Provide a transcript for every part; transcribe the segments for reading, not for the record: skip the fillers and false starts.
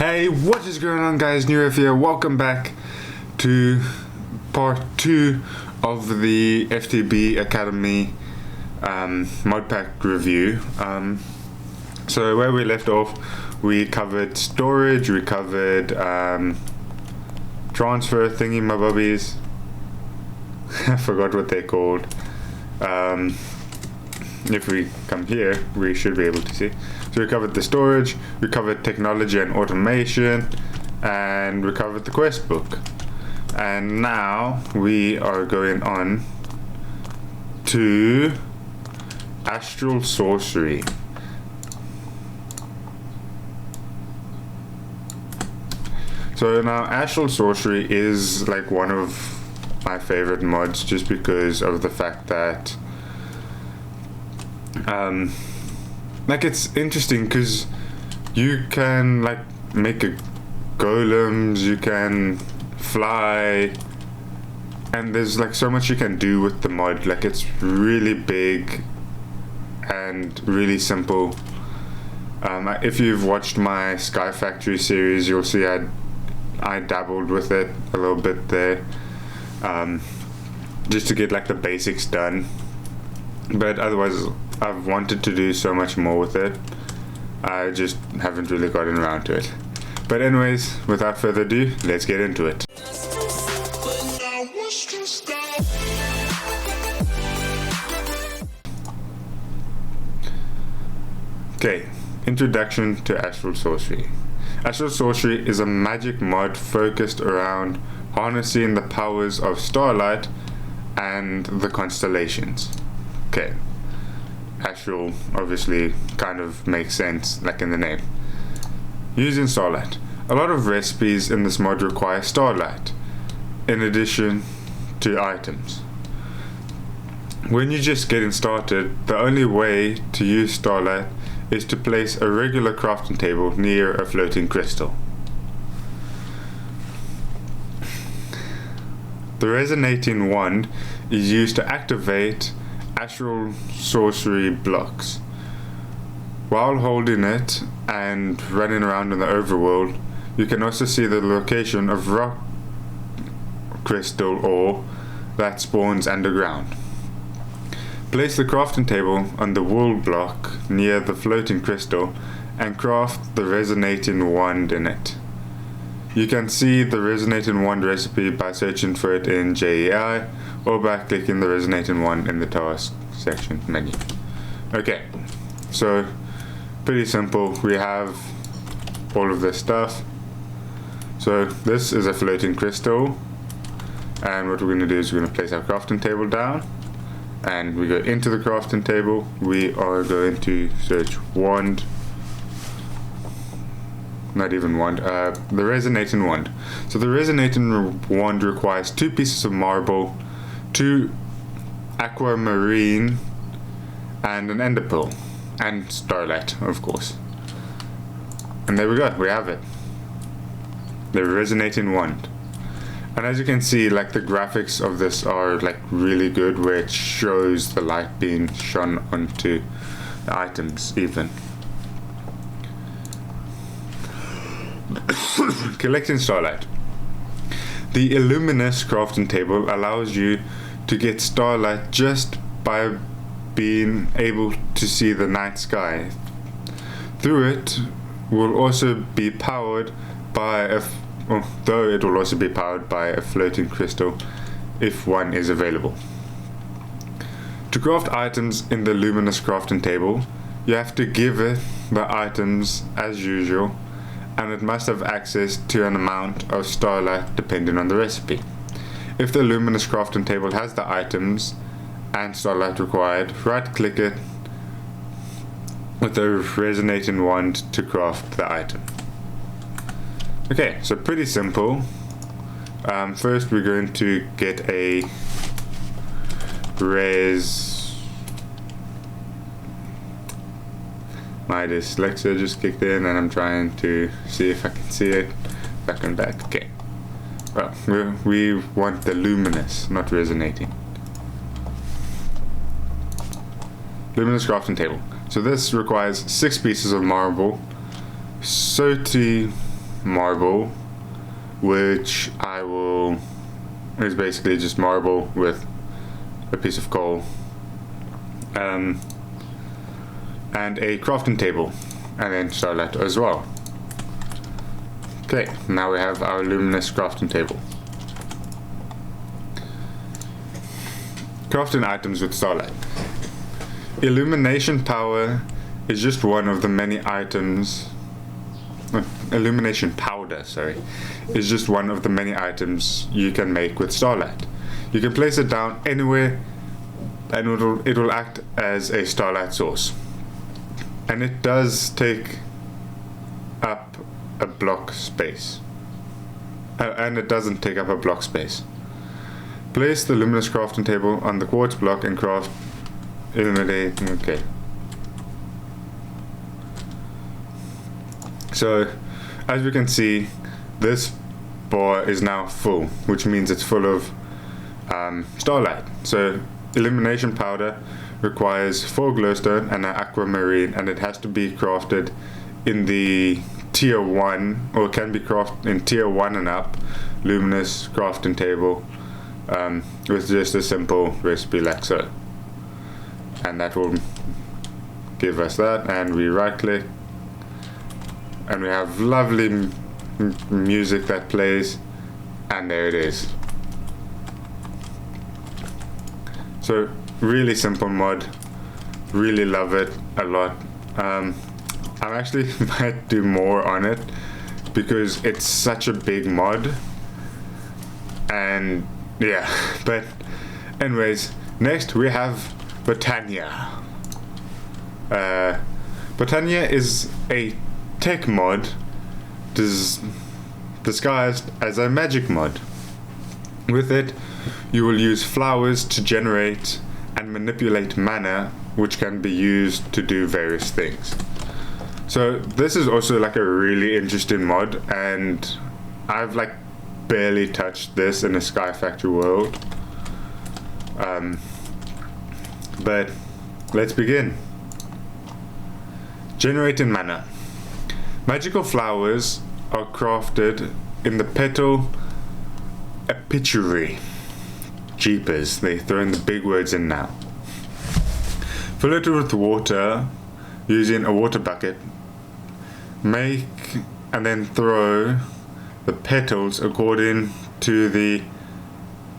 Hey, what is going on, guys? New here. Welcome back to part 2 of the FTB Academy Modpack review. So where we left off, we covered storage, we covered transfer thingy my bubbies. I forgot what they're called. If we come here, we should be able to see. So we covered the storage, we covered technology and automation, and we covered the quest book. And now we are going on to astral sorcery. So now astral sorcery is like one of my favorite mods, just because of the fact that like it's interesting because you can like make a golems, you can fly, and there's like so much you can do with the mod. Like it's really big and really simple. If you've watched my Sky Factory series, you'll see I dabbled with it a little bit there, just to get like the basics done, but otherwise I've wanted to do so much more with it. I just haven't really gotten around to it. But anyways, without further ado, let's get into it. Okay, introduction to astral sorcery. Astral sorcery is a magic mod focused around harnessing the powers of starlight and the constellations. Okay, astral obviously kind of makes sense, like in the name. Using starlight. A lot of recipes in this mod require starlight, in addition to items. When you're just getting started, the only way to use starlight is to place a regular crafting table near a floating crystal. The resonating wand is used to activate astral sorcery blocks. While holding it and running around in the overworld, you can also see the location of rock crystal ore that spawns underground. Place the crafting table on the wool block near the floating crystal and craft the resonating wand in it. You can see the resonating wand recipe by searching for it in JEI or by clicking the resonating wand in the task section menu. Okay, so pretty simple. We have all of this stuff. So this is a floating crystal, and what we're going to do is we're going to place our crafting table down, and we go into the crafting table. We are going to search wand, not even wand, the resonating wand. So the resonating wand requires 2 pieces of marble, 2 aquamarine, and an ender pearl, and starlight, of course. And there we go, we have it, the resonating wand. And as you can see, like the graphics of this are like really good, where it shows the light being shone onto the items even. Collecting starlight. The Illuminous crafting table allows you to get starlight just by being able to see the night sky. Through it will also be powered by though it will also be powered by a floating crystal if one is available. To craft items in the Luminous crafting table, you have to give it the items as usual, and it must have access to an amount of starlight depending on the recipe. If the Luminous crafting table has the items and starlight required, right click it with the resonating wand to craft the item. Okay, so pretty simple. First we're going to get a my dyslexia just kicked in and I'm trying to see if I can see it back and back. Okay, well, we want the luminous, not resonating. Luminous crafting table. So this requires 6 pieces of marble, 30 marble, which is basically just marble with a piece of coal, and a crafting table, and then starlight as well. Okay, now we have our luminous crafting table. Crafting items with starlight. Illumination power is just one of the many items. Illumination powder, sorry, is just one of the many items you can make with starlight. You can place it down anywhere and it will act as a starlight source. And it does take up a block space. And it doesn't take up a block space. Place the luminous crafting table on the quartz block and craft illuminating. Okay. So, as we can see, this bar is now full, which means it's full of starlight. So, illumination powder requires 4 glowstone and an aquamarine, and it has to be crafted in the tier 1, or can be crafted in tier 1 and up, luminous crafting table, with just a simple recipe like so. And that will give us that, and we right click, and we have lovely music that plays, and there it is. So really simple mod, really love it a lot. I actually might do more on it because it's such a big mod, and yeah. But anyways, next we have Botania. Botania is a tech mod disguised as a magic mod. With it, you will use flowers to generate and manipulate mana, which can be used to do various things. So this is also like a really interesting mod, and I've like barely touched this in a Sky Factory world. But let's begin. Generating mana. Magical flowers are crafted in the petal apiary. Jeepers, they're throwing the big words in now. Fill it with water using a water bucket. Make and then throw the petals according to the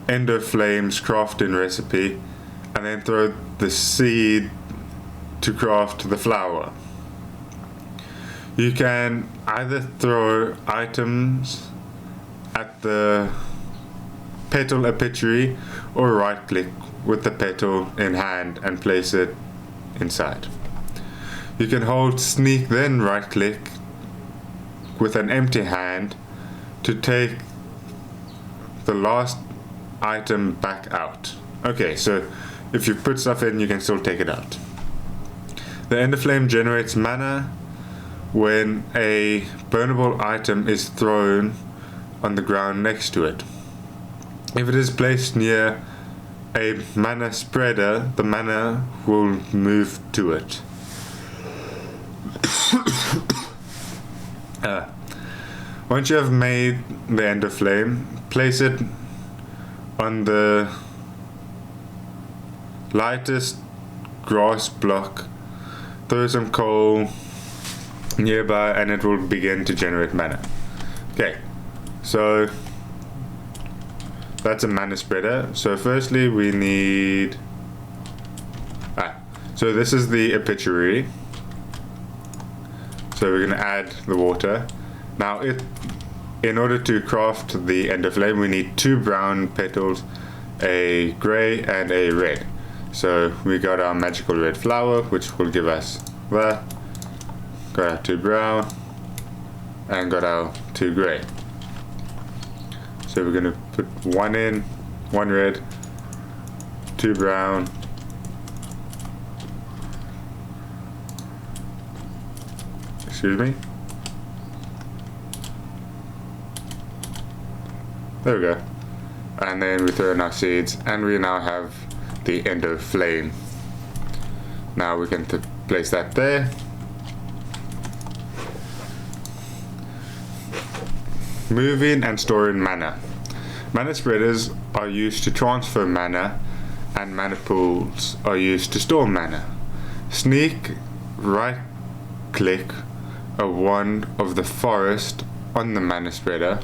Ender Flames crafting recipe, and then throw the seed to craft the flower. You can either throw items at the petal apiary or right click with the petal in hand and place it inside. You can hold sneak, then right click with an empty hand to take the last item back out. Okay, so if you put stuff in, you can still take it out. The Ender Flame generates mana when a burnable item is thrown on the ground next to it. If it is placed near a mana spreader, the mana will move to it. Once you have made the Ender Flame, place it on the lightest grass block, throw some coal nearby, and it will begin to generate mana. Okay, so that's a mana spreader. So firstly we need so this is the apiary, so we're going to add the water. Now in order to craft the Ender Flame, we need 2 brown petals, a grey and a red. So we got our magical red flower, which will give us that. Got our 2 brown and got our 2 grey. So we're going to put 1 in, 1 red, 2 brown, excuse me. There we go. And then we throw in our seeds, and we now have the Ender Flame. Now we can place that there. Moving and storing mana. Mana spreaders are used to transfer mana, and mana pools are used to store mana. Sneak, right click a wand of the forest on the mana spreader,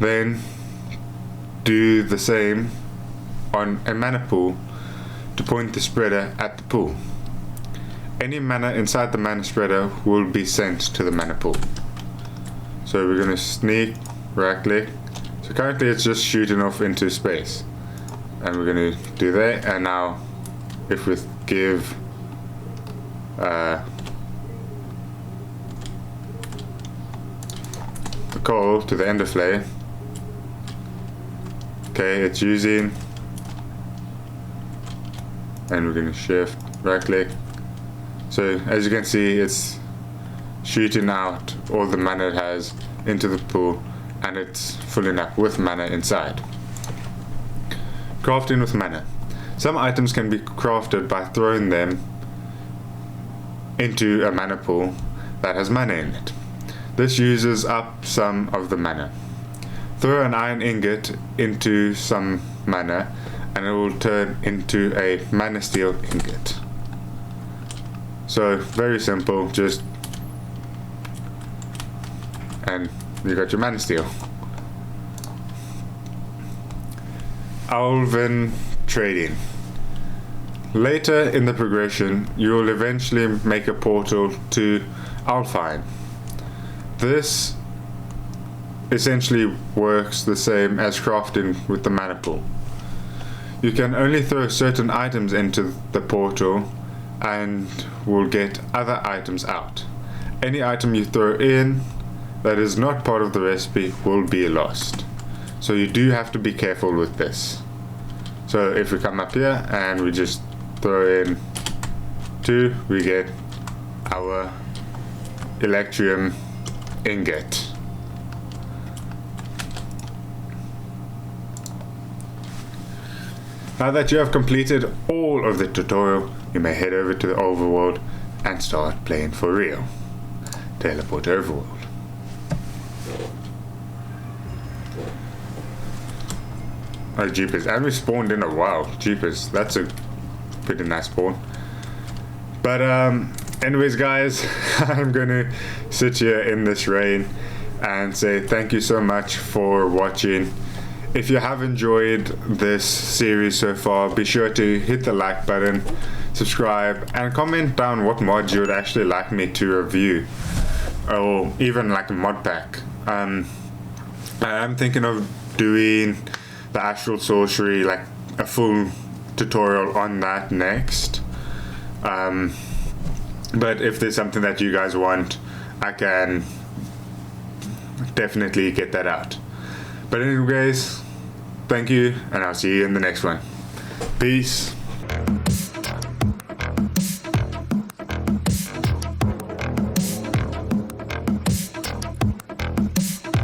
then do the same on a mana pool to point the spreader at the pool. Any mana inside the mana spreader will be sent to the mana pool. So we're going to sneak, right click. So currently it's just shooting off into space, and we're going to do that. And now if we give the call to the ender flare, okay, it's using, and we're going to shift, right click. So as you can see, it's shooting out all the mana it has into the pool, and it's filling up with mana inside. Crafting with mana. Some items can be crafted by throwing them into a mana pool that has mana in it. This uses up some of the mana. Throw an iron ingot into some mana and it will turn into a mana steel ingot. So very simple, just, and you got your mana steel. Elven trading. Later in the progression, you will eventually make a portal to Alfheim. This essentially works the same as crafting with the mana pool. You can only throw certain items into the portal and will get other items out. Any item you throw in that is not part of the recipe will be lost. So you do have to be careful with this. So if we come up here and we just throw in 2, we get our electrium ingot. Now that you have completed all of the tutorial, you may head over to the overworld and start playing for real. Teleport overworld. Oh jeepers, and we spawned in a while. Jeepers, that's a pretty nice spawn. But anyways guys, I'm gonna sit here in this rain and say thank you so much for watching. If you have enjoyed this series so far, be sure to hit the like button, subscribe, and comment down what mods you would actually like me to review, or even like a mod pack. I'm thinking of doing the astral sorcery, like a full tutorial on that next. But if there's something that you guys want, I can definitely get that out. But anyways, thank you, and I'll see you in the next one. Peace.